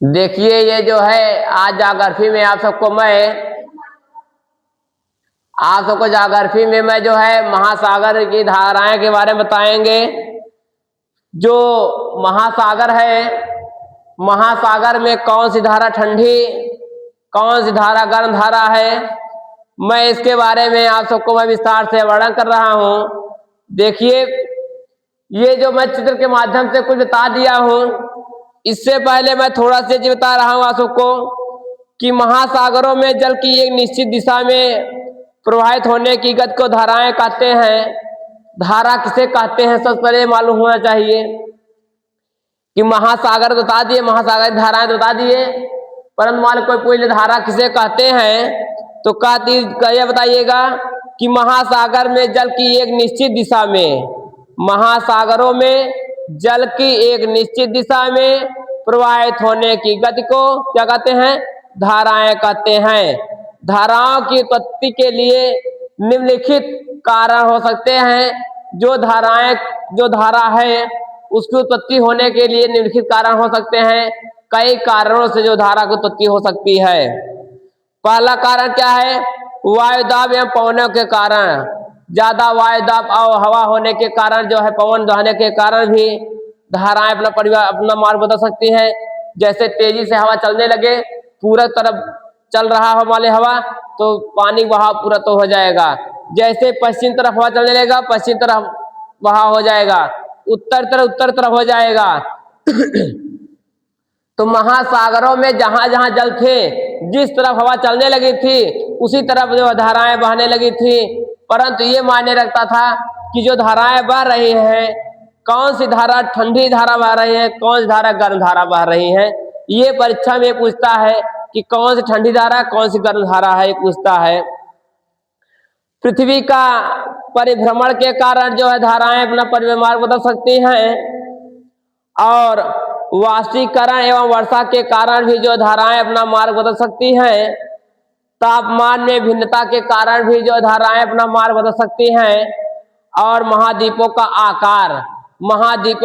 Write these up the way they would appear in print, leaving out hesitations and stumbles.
देखिए ये जो है आज जाग्रफी में आप सबको जाग्रफी में मैं जो है महासागर की धाराएं के बारे में बताएंगे। जो महासागर है, महासागर में कौन सी धारा ठंडी, कौन सी धारा गर्म धारा है, मैं इसके बारे में आप सबको मैं विस्तार से वर्णन कर रहा हूं। देखिए ये जो मैं चित्र के माध्यम से कुछ बता दिया हूं, इससे पहले मैं थोड़ा सा ये बता रहा हूं आप सबको कि महासागरों में जल की एक निश्चित दिशा में प्रवाहित होने की गति को धाराएं कहते हैं। धारा किसे कहते हैं सबसे पहले मालूम होना चाहिए कि महासागर तो बता दिए, महासागर की धाराएं तो बता दिए, परंतु मान कोई पूछ ले धारा किसे कहते हैं तो यह बताइएगा कि महासागर में जल की एक निश्चित दिशा में, महासागरों में जल की एक निश्चित दिशा में प्रवाहित होने की गति को क्या कहते हैं, धाराएं कहते हैं। धाराओं की उत्पत्ति के लिए निम्नलिखित कारण हो सकते हैं। जो धारा है उसकी उत्पत्ति होने के लिए निम्नलिखित कारण हो सकते हैं। कई कारणों से जो धारा की उत्पत्ति हो सकती है। पहला कारण क्या है, वायुदाब एवं पवनों के कारण। ज्यादा वायुदाब और हवा होने के कारण जो है, पवन बहने के कारण भी धाराएं अपना मार्ग बदल सकती हैं। जैसे तेजी से हवा चलने लगे, पूरब तरफ चल रहा हो मान हवा, तो पानी बहाव पूरा तो हो जाएगा। जैसे पश्चिम तरफ हवा चलने लगेगा, पश्चिम तरफ बहाव हो जाएगा, उत्तर तरफ हो जाएगा। तो महासागरों में जहां जहां जल थे, जिस तरफ हवा चलने लगी थी उसी तरफ जो धाराएं बहने लगी थी। परंतु ये मायने रखता था कि जो धाराएं बह रही हैं, कौन सी धारा ठंडी धारा बह रही है, कौन सी धारा गर्म धारा बह रही है। ये परीक्षा में पूछता है कि कौन सी ठंडी धारा कौन सी गर्म धारा है, ये पूछता है। पृथ्वी का परिभ्रमण के कारण जो है धाराएं अपना परिमार्ग बदल सकती हैं, और वाष्पीकरण एवं वर्षा के कारण भी जो धाराएं अपना मार्ग बदल सकती हैं। तापमान में भिन्नता के कारण भी जो धाराएं अपना मार्ग बदल सकती हैं। और महाद्वीपों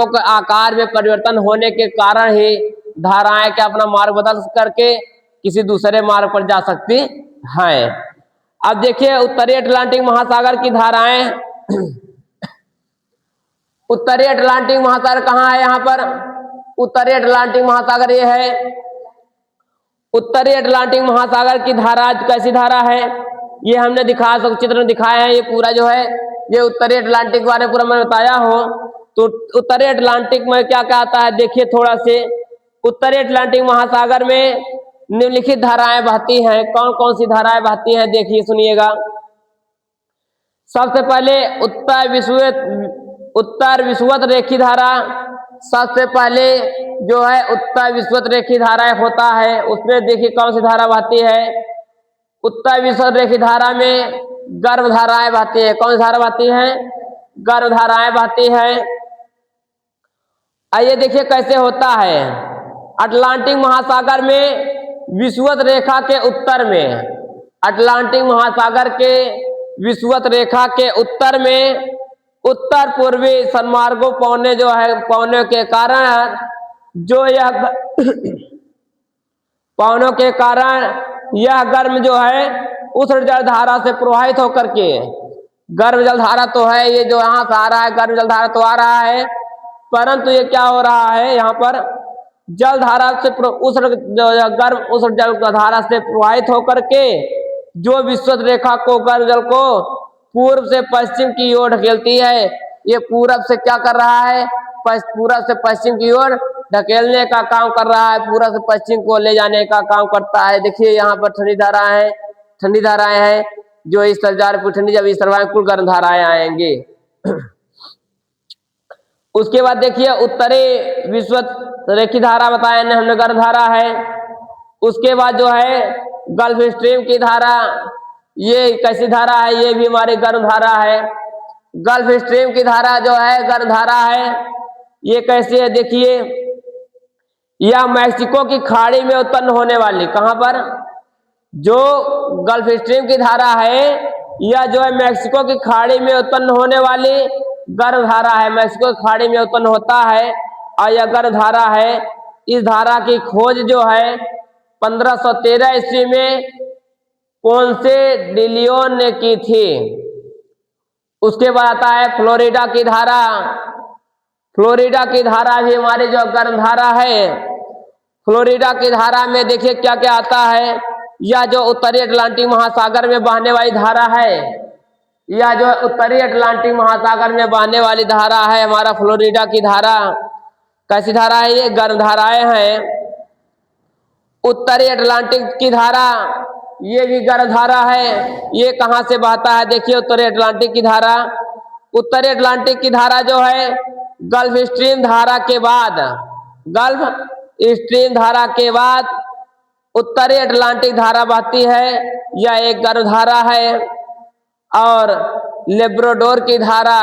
के आकार में परिवर्तन होने के कारण ही धाराएं क्या अपना मार्ग बदल करके किसी दूसरे मार्ग पर जा सकती हैं। अब देखिए उत्तरी अटलांटिक महासागर की धाराएं। उत्तरी अटलांटिक महासागर कहाँ है, यहाँ पर उत्तरी अटलांटिक महासागर ये है। उत्तरी अटलांटिक महासागर की धारा कैसी धारा है, ये हमने दिखाया, सब चित्र में दिखाए हैं। ये पूरा जो है ये उत्तरी अटलांटिक के बारे में पूरा मैंने बताया हो। तो उत्तरी अटलांटिक में क्या क्या आता है देखिए थोड़ा से। उत्तरी अटलांटिक महासागर में निम्नलिखित धाराएं बहती हैं। कौन कौन सी धाराएं बहती हैं देखिए सुनिएगा। सबसे पहले उत्तर विषुवत रेखी धारा। सबसे पहले जो है उत्तर विषुवत रेखी धारा होता है, उसमें देखिए कौन सी धारा बहती है। उत्तर विषुवत रेखी धारा में गर्भ धाराएं बहती है। कौन सी धारा बहती है, गर्भ धाराएं बहती है। आइए देखिए कैसे होता है। अटलांटिक महासागर में विषुवत रेखा के उत्तर में, अटलांटिक महासागर के विषुवत रेखा के उत्तर में उत्तर पूर्वी सन्मार्गों पौने के कारण जो यह पवनों के कारण यह गर्म जो है उष्ण जल धारा से प्रवाहित होकर के, गर्म जल धारा तो है ये जो यहाँ से आ रहा है, गर्म जल धारा तो आ रहा है, परंतु ये क्या हो रहा है यहाँ पर जल धारा से गर्म उष्ण जल धारा से प्रवाहित होकर के जो विषुवत रेखा को, गर्म जल को पूर्व से पश्चिम की ओर ढकेलती है। ये पूरब से क्या कर रहा है, पूरब से पश्चिम की ओर ढकेलने का काम कर रहा है, पूरब से पश्चिम को ले जाने का काम करता है। देखिए यहाँ पर ठंडी धाराएं हैं जो इस तरह जा रही ठंडी, जब इस तरह कुल गर्म धाराएं आएंगी। उसके बाद देखिए उत्तरी विषुवत रेखी धारा बताया हमने, गर्म धारा है। उसके बाद जो है गल्फ स्ट्रीम की धारा, ये कैसी धारा है, ये भी हमारी गर्म धारा है। गल्फ स्ट्रीम की धारा जो है गर्म धारा है। ये कैसी है देखिए, यह मैक्सिको की खाड़ी में उत्पन्न होने वाली, कहां पर जो गल्फ स्ट्रीम की धारा है यह जो है मैक्सिको की खाड़ी में उत्पन्न होने वाली गर्म धारा है। मैक्सिको की खाड़ी में उत्पन्न होता है और यह गर्म धारा है। इस धारा की खोज जो है 1513 ईस्वी में पोंसे डी लियोन ने की थी। उसके बाद आता है फ्लोरिडा की धारा। फ्लोरिडा की धारा भी हमारी जो गर्म धारा है, फ्लोरिडा की धारा में देखिए क्या क्या आता है। यह जो उत्तरी अटलांटिक महासागर में बहने वाली धारा है, यह जो उत्तरी अटलांटिक महासागर में बहने वाली धारा है हमारा फ्लोरिडा की धारा। कैसी धारा है ये? गर्म धाराएं हैं। उत्तरी अटलांटिक की धारा ये भी गर्म धारा है। ये कहां से बहता है? देखिए उत्तरी अटलांटिक की धारा, उत्तरी अटलांटिक की धारा जो है गल्फ स्ट्रीम धारा के बाद, गल्फ स्ट्रीम धारा के बाद उत्तरी अटलांटिक धारा बहती है। यह एक गर्म धारा है। और लेब्राडोर की धारा,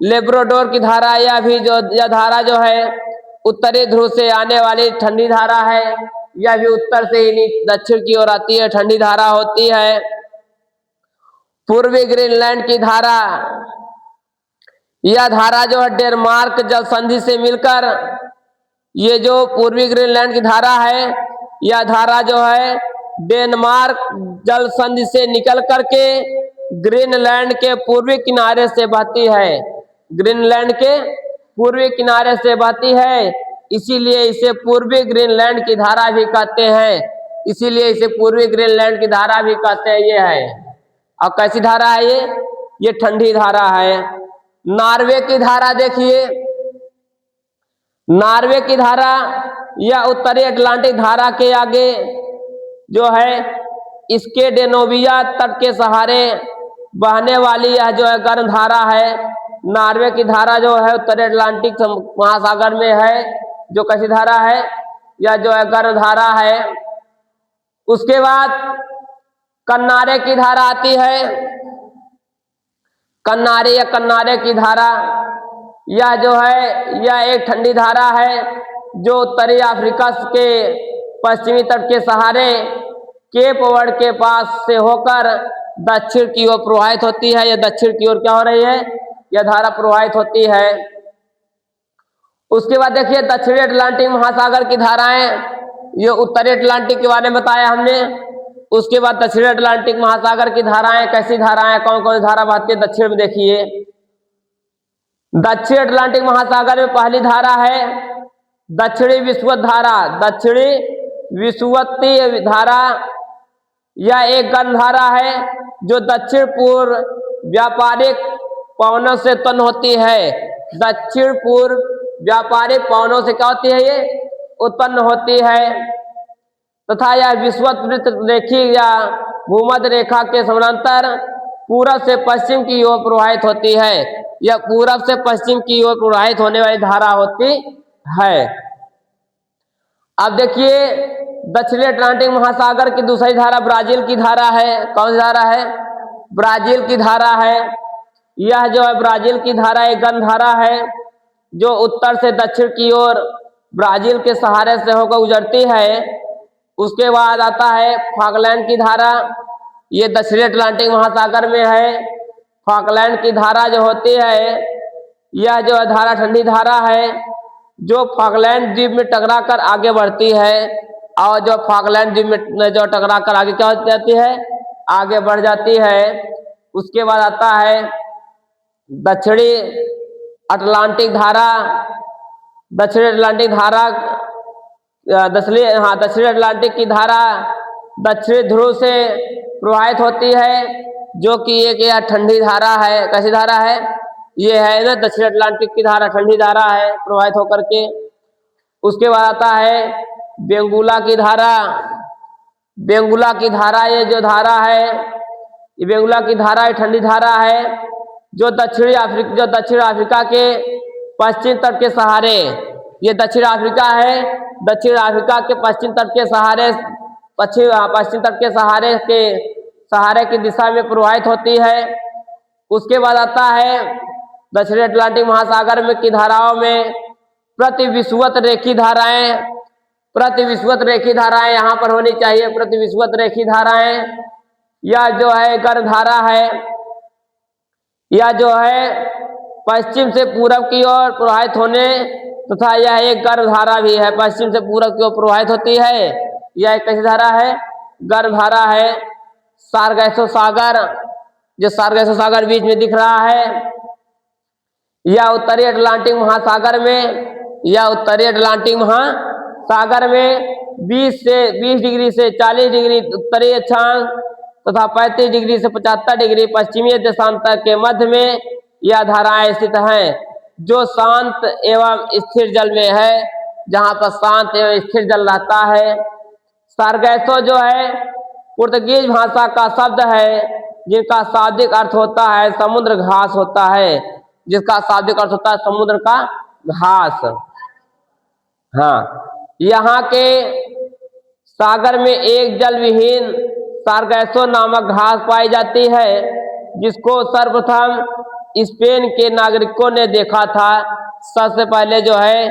लेब्राडोर की धारा यह भी जो यह धारा जो है उत्तरी ध्रुव से आने वाली ठंडी धारा है। यह भी उत्तर से ही दक्षिण की ओर आती है, ठंडी धारा होती है। पूर्वी ग्रीनलैंड की धारा, यह धारा जो है डेनमार्क जल संधि से मिलकर, ये जो पूर्वी ग्रीनलैंड की धारा है यह धारा जो है डेनमार्क जल संधि से निकल करके ग्रीनलैंड के पूर्वी किनारे से बहती है। ग्रीनलैंड के पूर्वी किनारे से बहती है, इसीलिए इसे पूर्वी ग्रीनलैंड की धारा भी कहते हैं। इसीलिए इसे पूर्वी ग्रीनलैंड की धारा भी कहते हैं। ये है। अब कैसी धारा है ये ठंडी धारा है। नॉर्वे की धारा देखिए, नॉर्वे की धारा यह उत्तरी अटलांटिक धारा के आगे जो है इसके डेनोबिया तट के सहारे बहने वाली यह जो है गर्म धारा है। नॉर्वे की धारा जो है उत्तरी अटलांटिक महासागर में है। जो कैसी धारा है? यह जो है गर्म धारा है। उसके बाद कन्नारे की धारा आती है। कन्नारे या कन्नारे की धारा यह जो है यह एक ठंडी धारा है जो उत्तरी अफ्रीका के पश्चिमी तट के सहारे केप वर्ड के पास से होकर दक्षिण की ओर प्रवाहित होती है। यह दक्षिण की ओर क्या हो रही है? यह धारा प्रवाहित होती है। उसके बाद देखिए दक्षिणी अटलांटिक महासागर की धाराएं, ये उत्तरी अटलांटिक के बारे में बताया हमने। उसके बाद दक्षिणी अटलांटिक महासागर की धाराएं, कैसी धाराएं, कौन कौन सी धारा बहती है दक्षिण में? देखिए दक्षिण अटलांटिक महासागर में पहली धारा है दक्षिणी विषुवत धारा। दक्षिणी विषुवतीय धारा यह एक गर्म धारा है जो दक्षिण पूर्व व्यापारिक पवनों से उत्पन्न होती है। दक्षिण पूर्व व्यापारिक पवनों से क्या होती है? ये उत्पन्न होती है तथा यह विषुवत रेखी या भूमध्य रेखा के समानांतर पूरब से पश्चिम की ओर प्रवाहित होती है। यह पूरब से पश्चिम की ओर प्रवाहित होने वाली धारा होती है। अब देखिए दक्षिणी अटलांटिक महासागर की दूसरी धारा ब्राजील की धारा है। कौन सी धारा है? ब्राजील की धारा है। यह जो है ब्राजील की धारा एक गर्म धारा है जो उत्तर से दक्षिण की ओर ब्राजील के सहारे से होकर गुजरती है। उसके बाद आता है फॉकलैंड की धारा। ये दक्षिणी अटलांटिक महासागर में है। फॉकलैंड की धारा जो होती है यह जो धारा ठंडी धारा है जो फॉकलैंड द्वीप में टकरा कर आगे बढ़ती है। और जो फॉकलैंड द्वीप में जो टकरा कर आगे क्या हो जाती है? आगे बढ़ जाती है। उसके बाद आता है दक्षिणी अटलांटिक धारा। दक्षिणी अटलांटिक धारा दक्षिणी अटलांटिक की धारा दक्षिणी ध्रुव से प्रवाहित होती है जो कि एक यह ठंडी धारा है। कैसी धारा है? ये है ना दक्षिणी अटलांटिक की धारा, ठंडी धारा है प्रवाहित होकर के। उसके बाद आता है बेंगुला की धारा। बेंगुला की धारा ये जो धारा है ये बेंगुला की धारा एक ठंडी धारा है जो दक्षिण अफ्रीका के पश्चिम तट के सहारे, ये दक्षिण अफ्रीका है, दक्षिण अफ्रीका के पश्चिम तट के सहारे पश्चिम तट के सहारे की दिशा में प्रवाहित होती है। उसके बाद आता है दक्षिणी अटलांटिक महासागर में की धाराओं में प्रतिविषुवत रेखी धाराएं। प्रतिविषुवत रेखी धाराएं यहाँ पर होनी चाहिए। प्रतिविषुवत रेखी धाराएं यह जो है गर्म धारा है। यह जो है पश्चिम से पूरब की ओर प्रवाहित होने तथा यह एक गर्भधारा भी है, पश्चिम से पूरब की ओर प्रवाहित होती है। यह एक कैसी धारा है? गर्भधारा है। सारगैसो सागर, जो सारगैसो सागर बीच में दिख रहा है, या उत्तरी अटलांटिक महासागर में, या उत्तरी अटलांटिक महासागर में 20 डिग्री से 40 डिग्री उत्तरी अक्षांश तथा 35 डिग्री से 75 डिग्री पश्चिमी देशांतर के मध्य में यह धाराएं स्थित हैं, जो शांत एवं स्थिर जल में है, जहां पर शांत एवं स्थिर जल रहता है। सारगैसो जो है पुर्तगीज भाषा का शब्द है, जिसका शाब्दिक अर्थ होता है समुद्र घास होता है, जिसका शाब्दिक अर्थ होता है समुद्र का घास। हाँ, यहाँ के सागर में एक जल विहीन सारगैसो नामक घास पाई जाती है, जिसको सर्वप्रथम स्पेन के नागरिकों ने देखा था। सबसे पहले जो है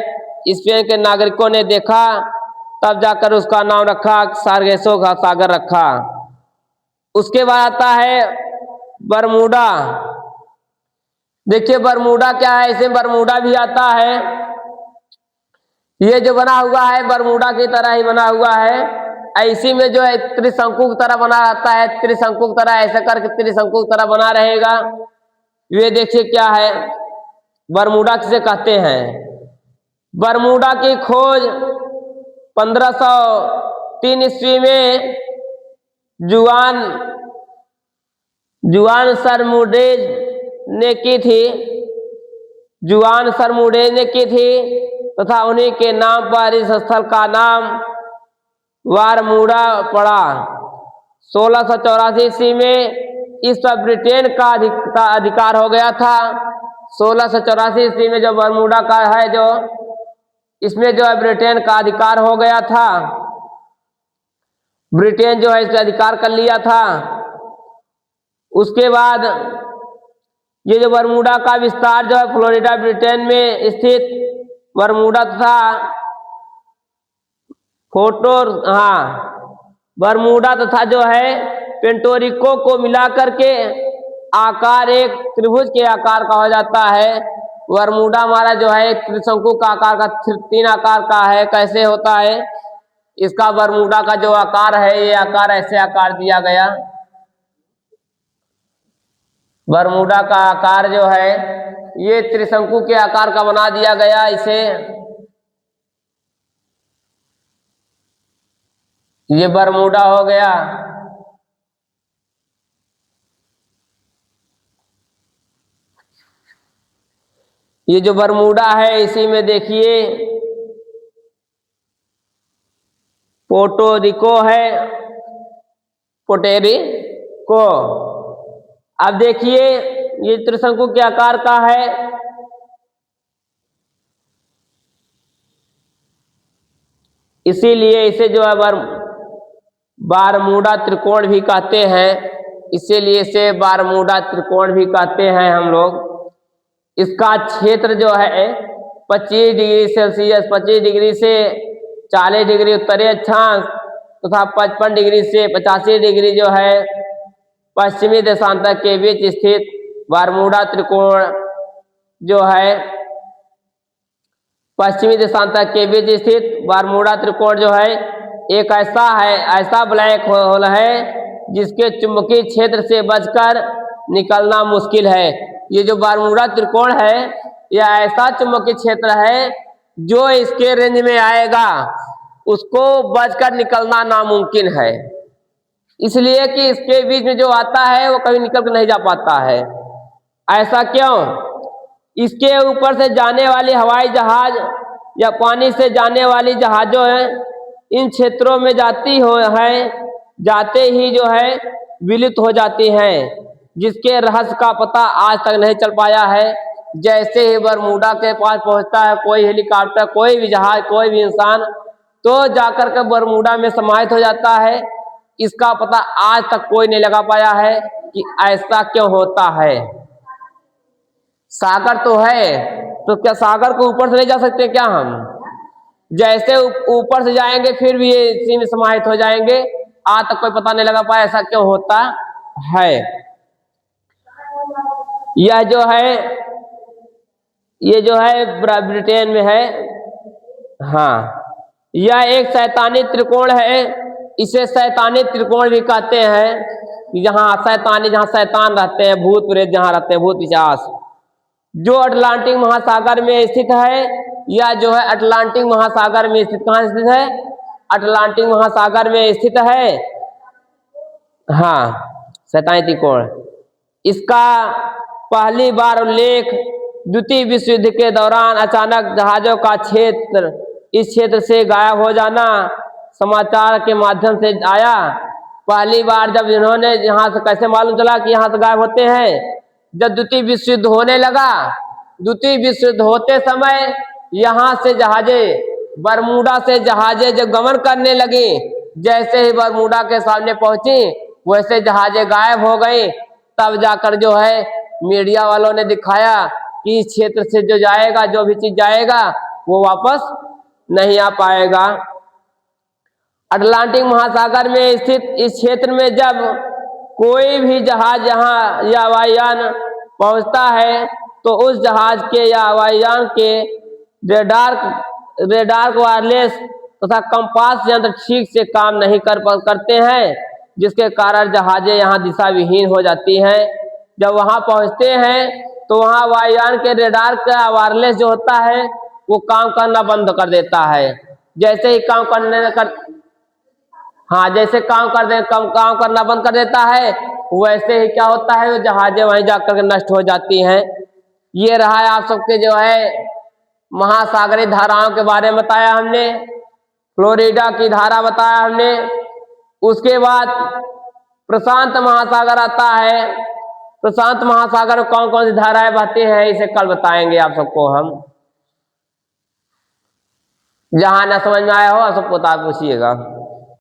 स्पेन के नागरिकों ने देखा, तब जाकर उसका नाम रखा सारगैसो का सागर रखा। उसके बाद आता है बरमूडा। देखिए बरमूडा क्या है, इसमें बरमूडा भी आता है। ये जो बना हुआ है बरमूडा की तरह ही बना हुआ है, ऐसी में जो है त्रिशंकु की तरह बना रहता है, त्रिशंकु की तरह ऐसे करके त्रिशंकु की तरह बना रहेगा। ये देखिए क्या है, बरमूडा किसे कहते हैं। बरमूडा की खोज 1503 ईस्वी में जुआन सरमुडेज ने की थी, जुआन सरमुडेज ने की थी, तथा उन्हीं के नाम पर इस स्थल का नाम बरमूडा पड़ा। 1684 ईस्वी में इस पर ब्रिटेन का अधिकार हो गया था। 1684 ईस्वी में जो बरमूडा का है, जो इसमें जो है ब्रिटेन का अधिकार हो गया था। ब्रिटेन जो है इस पर अधिकार कर लिया था। उसके बाद ये जो बरमूडा का विस्तार जो है फ्लोरिडा ब्रिटेन में स्थित बरमूडा था बरमूडा तथा जो है पेंटोरिको को मिला करके आकार एक त्रिभुज के आकार का हो जाता है। बरमूडा हमारा जो है त्रिशंकु का आकार का 3 आकार का है। कैसे होता है इसका बरमूडा का जो आकार है, ये आकार ऐसे आकार दिया गया। बरमूडा का आकार जो है ये त्रिशंकु के आकार का बना दिया गया इसे। ये बरमूडा हो गया। ये जो बरमूडा है इसी में देखिए पोर्टोरिको है, पोर्टोरिको। अब देखिए ये त्रिशंकु के आकार का है। इसीलिए इसे जो है बरमूडा त्रिकोण भी कहते हैं। इसीलिए इसे बरमूडा त्रिकोण भी कहते हैं हम लोग। इसका क्षेत्र जो है 25 डिग्री सेल्सियस, 25 डिग्री से 40 डिग्री उत्तरी अक्षांश तथा 55 डिग्री से 85 डिग्री जो है पश्चिमी देशांतर के बीच स्थित बरमूडा त्रिकोण जो है पश्चिमी देशांतर के बीच स्थित बरमूडा त्रिकोण जो है एक ऐसा ब्लैक होल है जिसके चुंबकीय क्षेत्र से बचकर निकलना मुश्किल है। ये जो बरमूडा त्रिकोण है यह ऐसा चुंबकीय क्षेत्र है जो इसके रेंज में आएगा उसको बचकर निकलना नामुमकिन है, इसलिए कि इसके बीच में जो आता है वो कभी निकल कर नहीं जा पाता है। ऐसा क्यों? इसके ऊपर से जाने वाली हवाई जहाज या पानी से जाने वाली जहाजों हैं, इन क्षेत्रों में जाते ही जो है विलुप्त हो जाती हैं, जिसके रहस्य का पता आज तक नहीं चल पाया है। जैसे ही बरमूडा के पास पहुंचता है कोई हेलीकॉप्टर, कोई भी जहाज, कोई भी इंसान, तो जाकर के बरमूडा में समाहित हो जाता है। इसका पता आज तक कोई नहीं लगा पाया है कि ऐसा क्यों होता है। सागर तो है, तो क्या सागर को ऊपर से नहीं जा सकते क्या हम? जैसे ऊपर से जाएंगे फिर भी ये इसी में समाहित हो जाएंगे। आज तक कोई पता नहीं लगा पाया ऐसा क्यों होता है। यह जो है ये जो है ब्रिटेन में है। हाँ, यह एक शैतानी त्रिकोण है। इसे शैतानी त्रिकोण भी कहते हैं कि जहाँ शैतानी, जहाँ शैतान रहते हैं, भूत प्रेत जहाँ रहते हैं, भूत पिशाच, जो अटलांटिक महासागर में स्थित है। यह जो है अटलांटिक महासागर में स्थित, कहाँ स्थित है? अटलांटिक महासागर में स्थित है। हाँ, शैतानी त्रिकोण। इसका पहली बार उल्लेख द्वितीय विश्व युद्ध के दौरान अचानक जहाजों का क्षेत्र, इस क्षेत्र से गायब हो जाना समाचार के माध्यम से आया। पहली बार जब इन्होंने यहाँ से, कैसे मालूम चला कि यहाँ से गायब होते हैं? जब द्वितीय विश्व युद्ध होने लगा, द्वितीय विश्व युद्ध होते समय यहाँ से जहाजे, बरमूडा से जहाजे जब गमन करने लगे, जैसे ही बरमूडा के सामने पहुंची वैसे जहाजे गायब हो गई। तब जाकर जो है मीडिया वालों ने दिखाया कि इस क्षेत्र से जो जाएगा, जो भी चीज जाएगा वो वापस नहीं आ पाएगा। अटलांटिक महासागर में स्थित इस क्षेत्र में जब कोई भी जहाज यहाँ या वायुयान पहुंचता है तो उस जहाज के या वायुयान के रेडार वायरलेस तथा कंपास यंत्र ठीक से काम नहीं करते हैं, जिसके कारण जहाजें यहाँ दिशा विहीन हो जाती हैं। जब वहां पहुंचते हैं तो वहां वायुयान के रेडार का वायरलेस जो होता है वो काम करना बंद कर देता है। जैसे ही काम करना बंद कर देता है, वैसे ही क्या होता है, वो जहाजें वहीं जाकर के नष्ट हो जाती हैं। ये रहा है आप सबके जो है महासागरीय धाराओं के बारे में बताया हमने। फ्लोरिडा की धारा बताया हमने। उसके बाद प्रशांत महासागर आता है। प्रशांत महासागर में कौन कौन सी धाराएं बहती हैं इसे कल बताएंगे आप सबको हम। जहां न समझ में आया हो आप सबको पूछिएगा।